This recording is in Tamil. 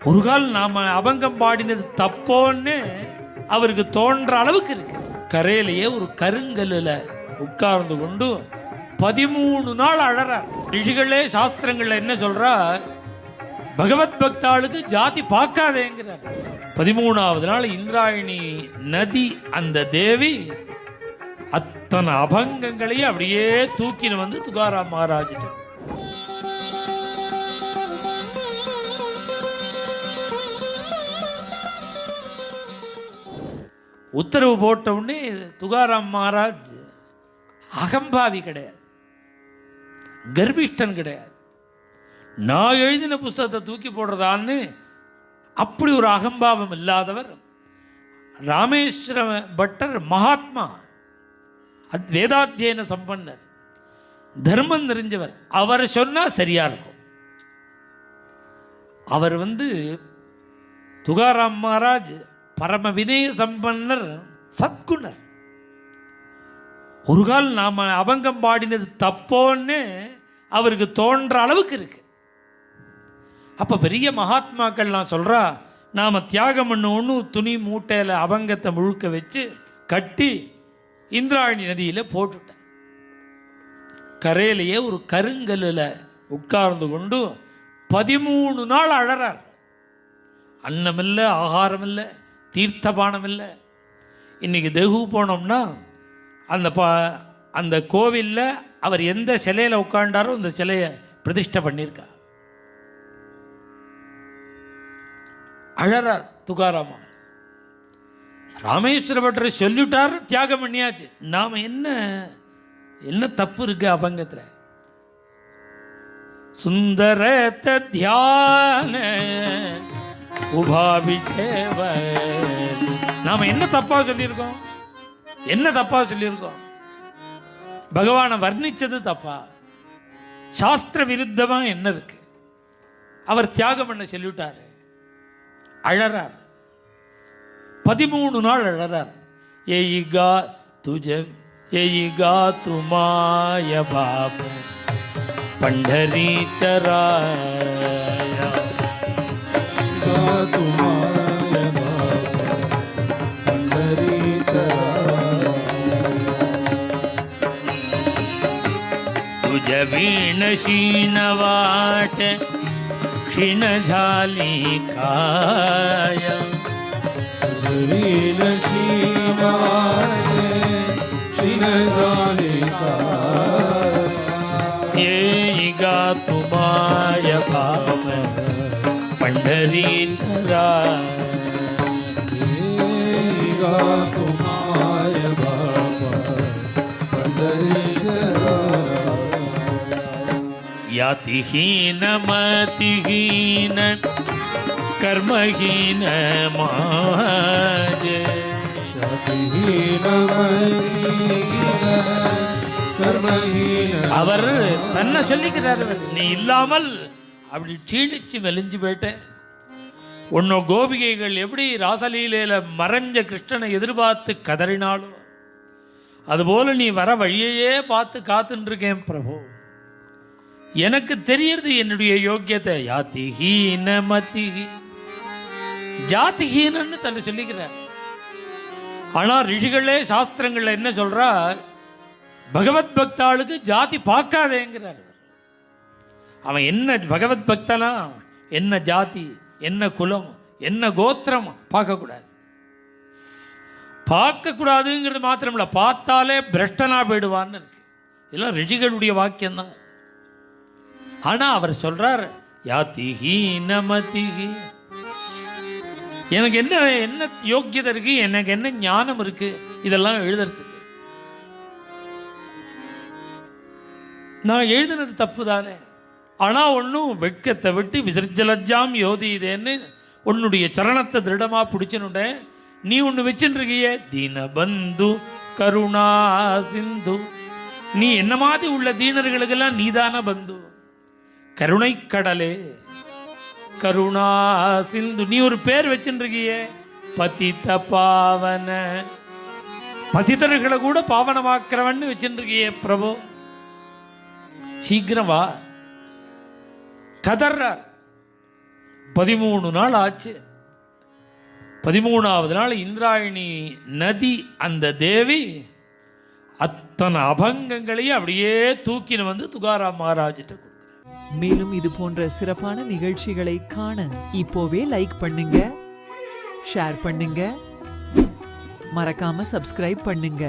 ஒரு கால் நாம அபங்கம் பாடினது தப்போன்னு அவருக்கு தோன்ற அளவுக்கு இருக்கு. கரையிலேயே ஒரு கருங்கல்லில் உட்கார்ந்து கொண்டு 13 நாள் அழறார். ரிஷிகளே சாஸ்திரங்கள்ல என்ன சொல்றா, பகவத் பக்தாளுக்கு ஜாதி பார்க்காதேங்கிறார். 13வது நாள் இந்திராயணி நதி அந்த தேவி அத்தனை அபங்கங்களையும் அப்படியே தூக்கின்னு வந்து துகாராம் மகாராஜிட்ட உத்தரவு போட்ட உடனே துகாராம் மகாராஜ் அகம்பாவி கிடையாது, கர்ப்பிஷ்டன் கிடையாது. நான் எழுதின புஸ்தகத்தை தூக்கி போடுறதான்னு அப்படி ஒரு அகம்பாவம் இல்லாதவர். ராமேஸ்வர பட்டர் மகாத்மா, வேதாத்தியன சம்பன்னர், தர்மம் தெரிஞ்சவர். அவர் சொன்னால் சரியா இருக்கும். அவர் துகாராம் மகாராஜ் பரம வினய சம்பன்னர், சத்குணர். ஒரு கால் நாம அபங்கம் பாடினது தப்போன்னு அவருக்கு தோன்ற அளவுக்கு இருக்கு. அப்போ பெரிய மகாத்மாக்கள்லாம் சொல்கிறா, நாம் தியாகம் பண்ண துணி மூட்டையில் அபங்கத்தை முழுக்க வச்சு கட்டி இந்திராயணி நதியில் போட்டுட்டேன். கரையிலேயே ஒரு கருங்கல்லில் உட்கார்ந்து கொண்டு 13 நாள் அழறார். அன்னமில்லை, ஆகாரம் இல்லை, தீர்த்தபானம் இல்லை. இன்றைக்கி தெகு போனோம்னா அந்த கோவிலில் அவர் எந்த சிலையில் உட்காண்டாரோ அந்த சிலையை பிரதிஷ்டை பண்ணியிருக்கா. அழறார் துகாராமா. ராமேஸ்வர பட்டர் சொல்லிட்டார், தியாகம் பண்ணியாச்சு. நாம் என்ன தப்பு இருக்கு அபங்கத்தில்? சுந்தரத்த தியான உபாபிஷேவர். நாம் என்ன தப்பா சொல்லியிருக்கோம்? என்ன தப்பா சொல்லியிருக்கோம்? பகவானை வர்ணிச்சது தப்பா? சாஸ்திர விருத்தமா என்ன இருக்கு? அவர் தியாகம் பண்ண சொல்லிவிட்டாரு. அழறார். 13 நாள் அழறார். ஏயிகா துமாய பாப பண்டரி சராய துமாய பாப பண்டரி சராய तुझ वीण शीन वाट क्षीण झाली काय वीण शीन वाट क्षीण झाली काय येई गा तुमाय भाव पंढरी चराय येई गा तुमाय भाव पंढरी चराय यातिहीन मतिहीन कर्महीन माज यातिहीन मतिहीन कर्महीन. அவர் தன்னை சொல்லிக்கிறார், நீ இல்லாமல் அப்படி சீணிச்சு மெலிஞ்சு போயிட்டேன். உன்னோ கோபிகைகள் எப்படி ராசலீலையில் மறைஞ்ச கிருஷ்ணனை எதிர்பார்த்து கதறினாலோ அதுபோல நீ வர வழியையே பார்த்து காத்துருக்கேன் பிரபு. எனக்கு தெரியறது என்னுடைய யோக்கியத்தை. யாத்திஹீன மதிஹி ஜாதிஹீனன்னு தன்னை சொல்லிக்கிறார். ஆனால் ரிஷிகளே சாஸ்திரங்கள்ல என்ன சொல்றா, பகவத் பக்தாளுக்கு ஜாதி பார்க்காதேங்கிறார். அவன் என்ன பகவத் பக்தனா, என்ன ஜாதி, என்ன குலம், என்ன கோத்திரம் பார்க்கக்கூடாது. பார்க்கக்கூடாதுங்கிறது மாத்திரமில்ல, பார்த்தாலே பிரஷ்டனா போயிடுவான்னு இருக்கு. இதெல்லாம் ரிஷிகளுடைய வாக்கியம்தான். ஆனால் அவர் சொல்றார், யாத்திஹீன மதிஹி. எனக்கு என்ன யோக்கியதை இருக்கு, எனக்கு என்ன ஞானம் இருக்கு இதெல்லாம் எழுதுறதுக்கு? நான் எழுதுனது தப்பு தானே. ஆனால் ஒன்றும் வெட்கத்தை விட்டு விசர்ஜலஜாம் யோதிதேன்னு உன்னுடைய சரணத்தை திருடமாக பிடிச்சனுட்டேன். நீ ஒன்று வச்சுருக்கிய தீனபந்து கருணா சிந்து. நீ என்ன மாதிரி உள்ள தீனர்களுக்கெல்லாம் நீதான பந்து, கருணை கடலே கருணா சிந்து. நீ ஒரு பேர் வச்சுருக்கிய பதித்த பாவன, பதிதர்களை கூட பாவனமாக்குறவன்னு வச்சுருக்கிய பிரபு. சீக்கிரம் வா. கதர்றார். 13 நாள் ஆச்சு. 13வது நாள் இந்திராயணி நதி அந்த தேவி அத்தனை அபங்கங்களையும் அப்படியே தூக்கின்னு வந்து துகாராம் மகாராஜிட்ட கொடுக்குறார். மேலும் இது போன்ற சிறப்பான நிகழ்ச்சிகளை காண இப்போவே லைக் பண்ணுங்க, ஷேர் பண்ணுங்க, மறக்காம சப்ஸ்கிரைப் பண்ணுங்க.